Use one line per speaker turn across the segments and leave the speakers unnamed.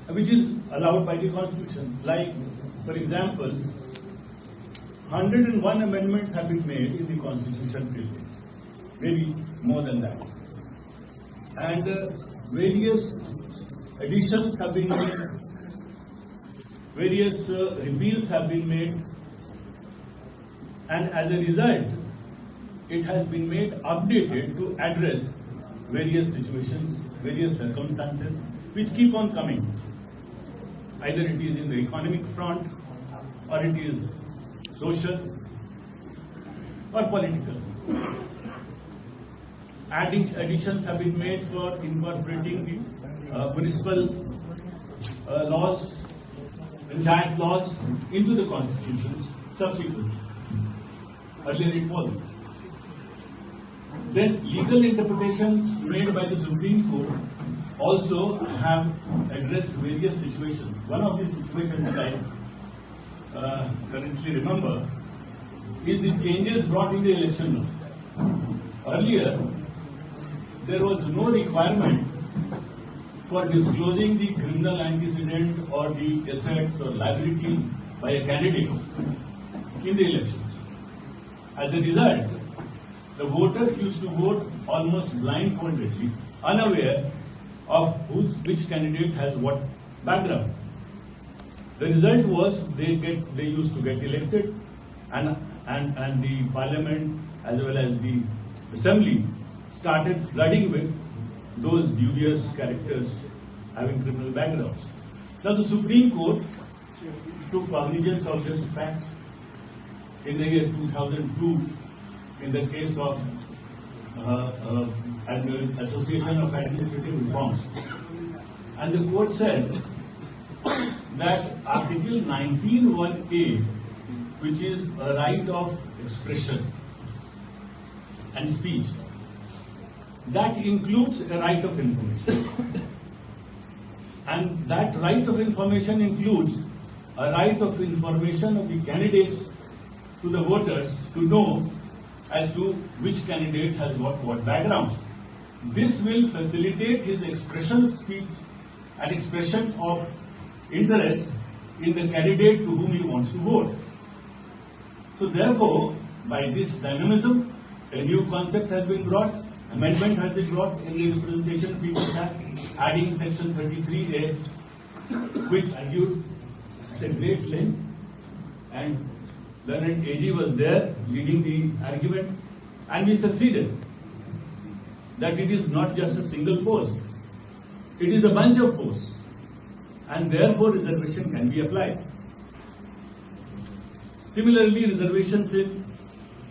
which is allowed by the Constitution. Like, for example, 101 amendments have been made in the Constitution till date, maybe more than that. And various additions have been made, various repeals have been made, and as a result, it has been made updated to address various situations, various circumstances, which keep on coming. Either it is in the economic front, or it is social, or political. Additions have been made for incorporating the municipal laws, panchayat laws into the constitutions subsequently. Earlier it wasn't. Then legal interpretations made by the Supreme Court also have addressed various situations. One of these situations I currently remember is the changes brought in the election law. Earlier, there was no requirement for disclosing the criminal antecedent or the assets or liabilities by a candidate in the elections. As a result, the voters used to vote almost blindfoldedly, unaware of which candidate has what background. The result was they used to get elected, and the parliament as well as the assembly started flooding with those dubious characters having criminal backgrounds. Now the Supreme Court took cognizance of this fact in the year 2002 in the case of Association of Administrative Reforms. And the court said that Article 19(1)(a), which is a right of expression and speech, that includes a right of information. And that right of information includes a right of information of the candidates to the voters to know as to which candidate has what background. This will facilitate his expression of speech and expression of interest in the candidate to whom he wants to vote. So therefore, by this dynamism, a new concept has been brought, amendment has been brought in the Representation of People's Act, adding section 33A, which argued at a great length, and learned AG was there leading the argument, and we succeeded. That it is not just a single post, it is a bunch of posts, and therefore reservation can be applied. Similarly, reservations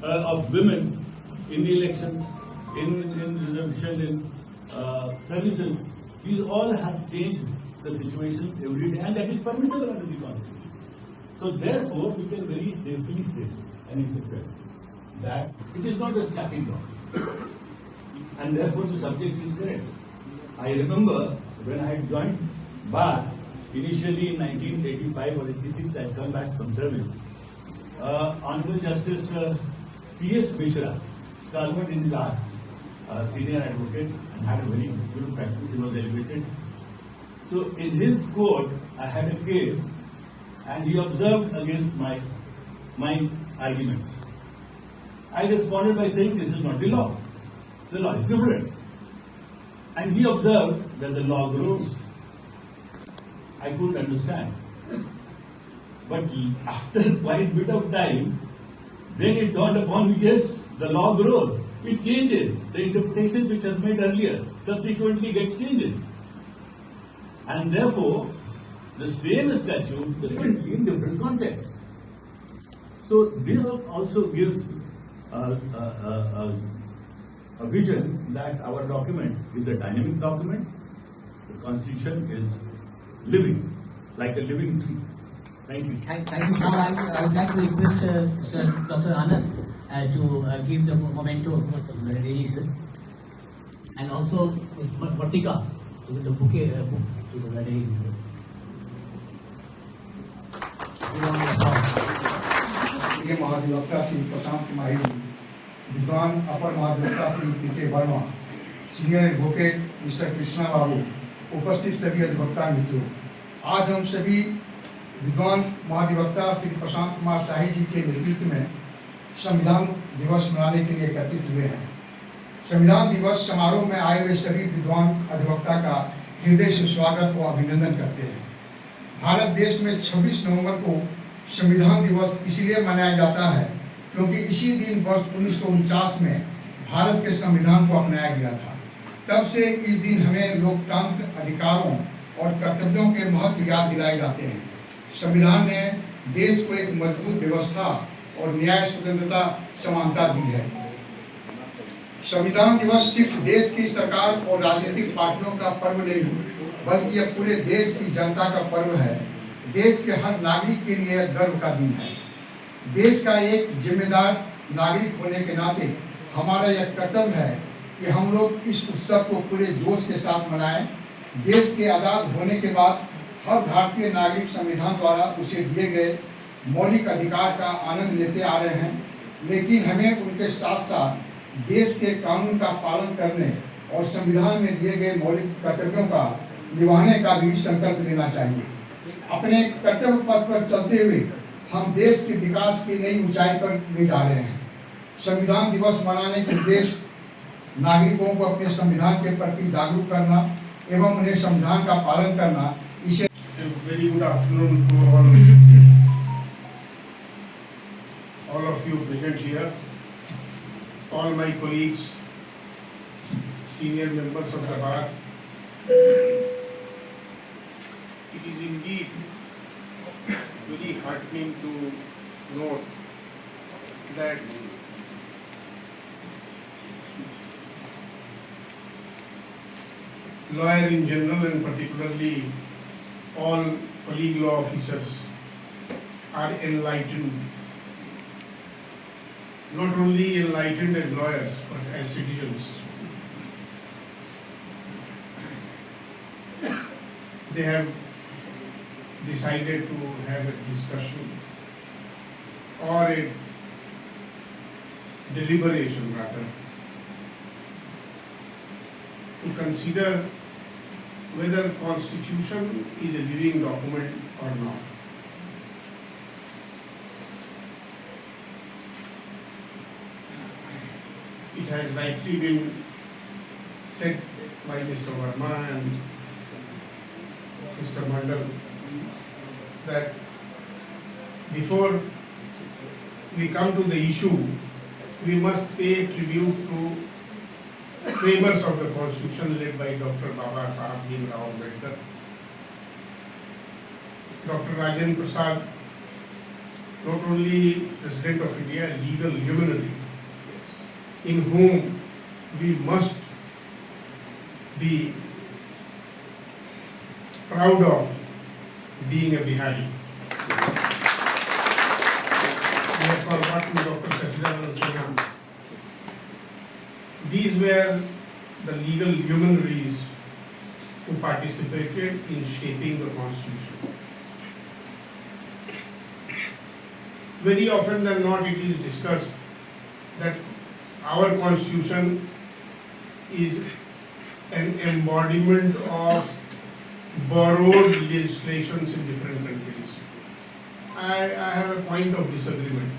of women in the elections, in reservation in services, these all have changed the situations every day, and that is permissible under the Constitution. So therefore, we can very safely say and interpret that it is not a static law, and therefore the subject is correct. I remember when I had joined Bar, initially in 1985 or 86, I had come back from service. Honorable Justice P.S. Mishra, stalwart in the law, senior advocate, and had a very good practice. He was elevated. So in his court, I had a case, and he observed against my arguments. I responded by saying, this is not the law. The law is different. And he observed that the law grows. I couldn't understand. But after quite a bit of time, then it dawned upon me, yes, the law grows. It changes. The interpretation which was made earlier subsequently gets changes. And therefore, the same statute differently in different contexts. So this also gives a vision that our document is a dynamic document. The Constitution is living, like a living tree. Thank you.
Thank you so much. I would like to request Dr. Anand to give the memento to the ladies, and also Ms. Bhattika to the bouquet book to the ladies.
महाधिवक्ता श्री प्रशांत माही जी, विद्वान अपर महाधिवक्ता Shri P K. Verma, senior advocate mister Krishna Babu, उपस्थित सभी अधिवक्ता मित्रों, आज हम सभी विद्वान महाधिवक्ता श्री प्रशांत कुमार शाही जी के नेतृत्व में संविधान दिवस मनाने के लिए एकत्रित हुए हैं। संविधान दिवस समारोह में आए हुए सभी विद्वान अधिवक्ता का हृदय से स्वागत व अभिनंदन करते हैं। भारत देश में 26 नवंबर को संविधान दिवस इसलिए मनाया जाता है क्योंकि इसी दिन वर्ष 1949 में भारत के संविधान को अपनाया गया था। तब से इस दिन हमें लोकतांत्रिक अधिकारों और कर्तव्यों के महत्व याद दिलाए जाते हैं। संविधान ने देश को एक मजबूत व्यवस्था और न्याय, स्वतंत्रता, समानता दी है। संविधान दिवस सिर्फ देश की सरकार और राजनीतिक पार्टियों का पर्व नहीं, बल्कि यह पूरे देश की जनता का पर्व है। देश के हर नागरिक के लिए गर्व का दिन है। देश का एक जिम्मेदार नागरिक होने के नाते हमारा यह कर्तव्य है कि हम लोग इस उत्सव को पूरे जोश के साथ मनाएं। देश के आज़ाद होने के बाद हर भारतीय नागरिक संविधान द्वारा उसे दिए गए मौलिक अधिकार का आनंद लेते आ रहे हैं, लेकिन हमें उनके साथ साथ देश के कानून का पालन करने और संविधान में दिए गए मौलिक कर्तव्यों का निभाने का भी संकल्प लेना चाहिए। अपने कर्तव्य पथ पर चलते हुए हम देश के विकास की नई ऊंचाई पर ले जा रहे हैं। संविधान दिवस मनाने के उद्देश्य नागरिकों को अपने संविधान के प्रति जागरूक करना एवं उन्हें संविधान का पालन करना। इसे
Very good afternoon to all of you present here, all my colleagues, senior members of the bar. It is indeed very heartening to note that lawyer in general and particularly all colleague law officers are enlightened, not only enlightened as lawyers but as citizens. They have decided to have a discussion or a deliberation rather to consider whether Constitution is a living document or not. It has rightly been said by Mr. Verma and Mr. Mandal that before we come to the issue, we must pay tribute to framers of the Constitution led by Dr. Baba Saheb Bhimrao Ambedkar, Dr. Rajendra Prasad, not only President of India, a legal luminary, in whom we must be proud of being a Bihari. We have forgotten Dr. Sachidanand Sinha. These were the legal luminaries who participated in shaping the Constitution. Very often than not it is discussed that our Constitution is an embodiment of borrowed legislations in different countries. I have a point of disagreement.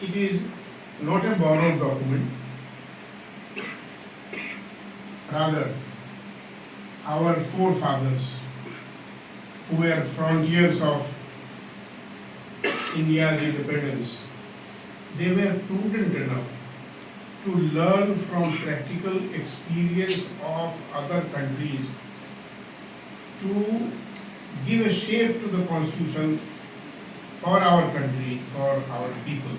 It is not a borrowed document. Rather, our forefathers, who were frontiers of India's independence, they were prudent enough to learn from practical experience of other countries to give a shape to the Constitution for our country, for our people.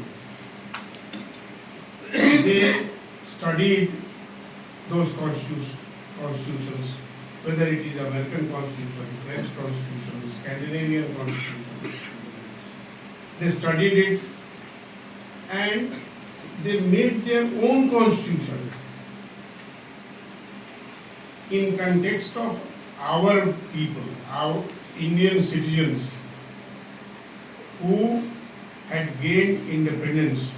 They studied those constitutions, whether it is American Constitution, French Constitution, Scandinavian Constitution. They studied it and they made their own constitution in context of our people, our Indian citizens who had gained independence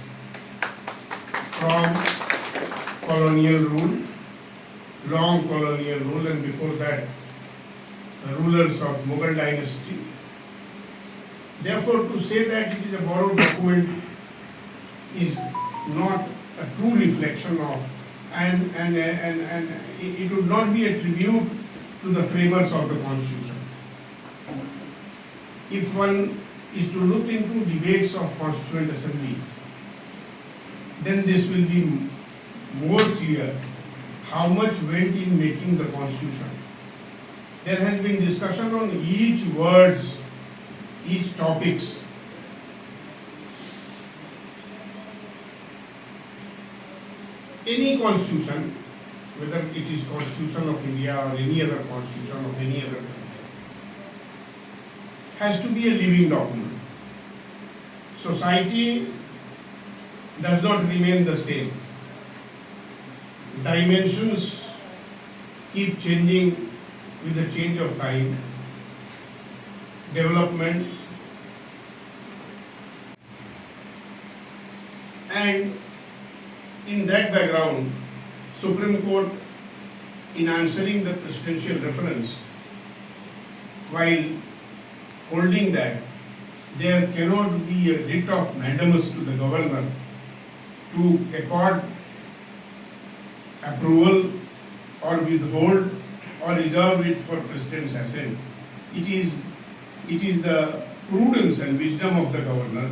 from colonial rule, long colonial rule, and before that rulers of Mughal dynasty. Therefore, to say that it is a borrowed document is not a true reflection of, and it would not be a tribute to the framers of the Constitution. If one is to look into debates of Constituent Assembly, then this will be more clear how much went in making the Constitution. There has been discussion on each words, each topics. Any constitution, whether it is Constitution of India or any other constitution of any other country, has to be a living document. Society does not remain the same. Dimensions keep changing with the change of time, development, and in that background, Supreme Court, in answering the presidential reference, while holding that there cannot be a writ of mandamus to the governor to accord approval or withhold or reserve it for President's assent. It is the prudence and wisdom of the governor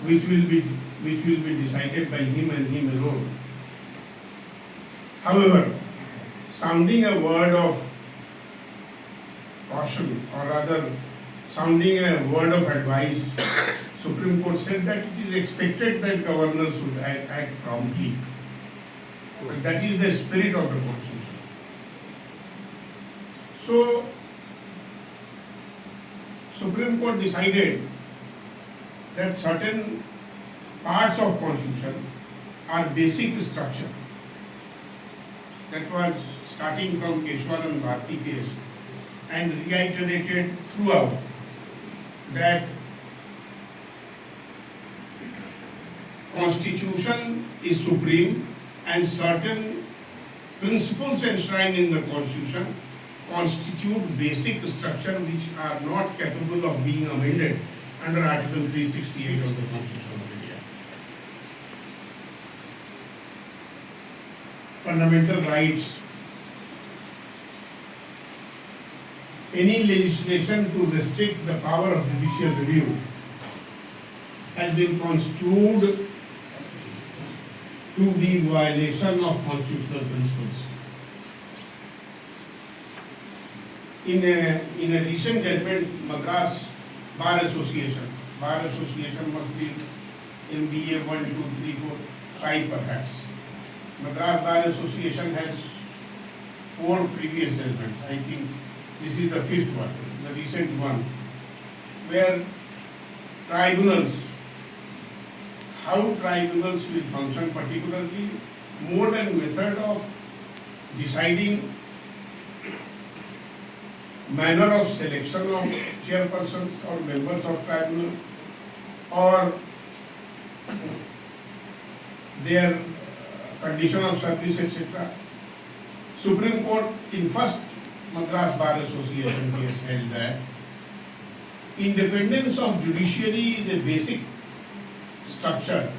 which will be decided by him and him alone. However, sounding a word of caution, or rather sounding a word of advice, Supreme Court said that it is expected that governors should act promptly. But that is the spirit of the Constitution. So, Supreme Court decided that certain parts of Constitution are basic structure. That was starting from Keshwaran Bharti case and reiterated throughout that Constitution is supreme and certain principles enshrined in the Constitution constitute basic structure which are not capable of being amended under Article 368 of the Constitution of India. Fundamental rights. Any legislation to restrict the power of judicial review has been construed to be violation of constitutional principles. In a recent judgment, Madras Bar Association must be MBA 1, 2, 3, 4, 5 perhaps. Madras Bar Association has 4 previous judgments. I think this is the 5th one, the recent one, where tribunals, how tribunals will function, particularly more than method of deciding manner of selection of chairpersons or members of tribunal, or their condition of service, etc. Supreme Court in first Madras Bar Association case held that independence of judiciary is a basic structure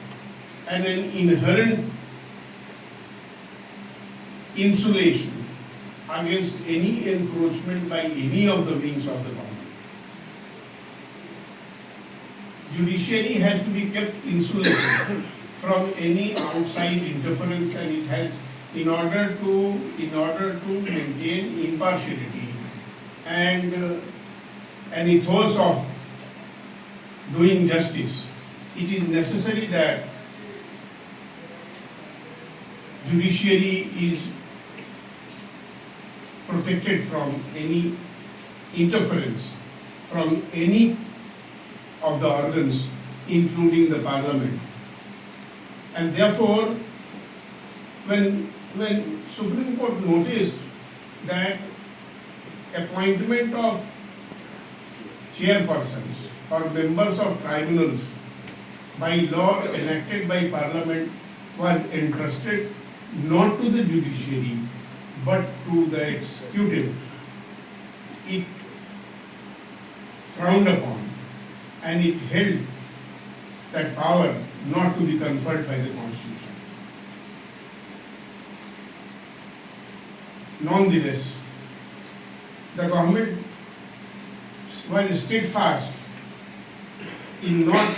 and an inherent insulation against any encroachment by any of the wings of the government. Judiciary has to be kept insulated from any outside interference, and it has, in order to maintain impartiality and an ethos of doing justice, it is necessary that judiciary is protected from any interference from any of the organs, including the parliament. And therefore, when Supreme Court noticed that appointment of chairpersons or members of tribunals by law enacted by Parliament was entrusted not to the judiciary but to the executive, it frowned upon and it held that power not to be conferred by the Constitution. Nonetheless, the government was steadfast in not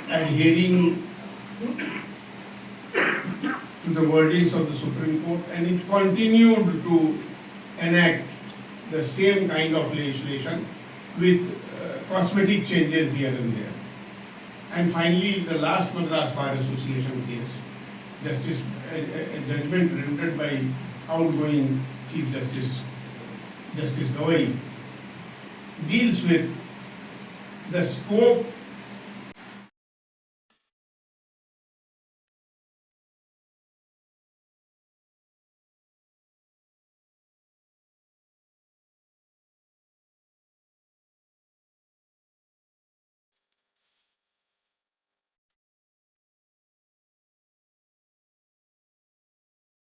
adhering to the wordings of the Supreme Court, and it continued to enact the same kind of legislation with cosmetic changes here and there. And finally, the last Madras Bar Association case, a judgment rendered by outgoing Chief Justice Gawai, deals with the scope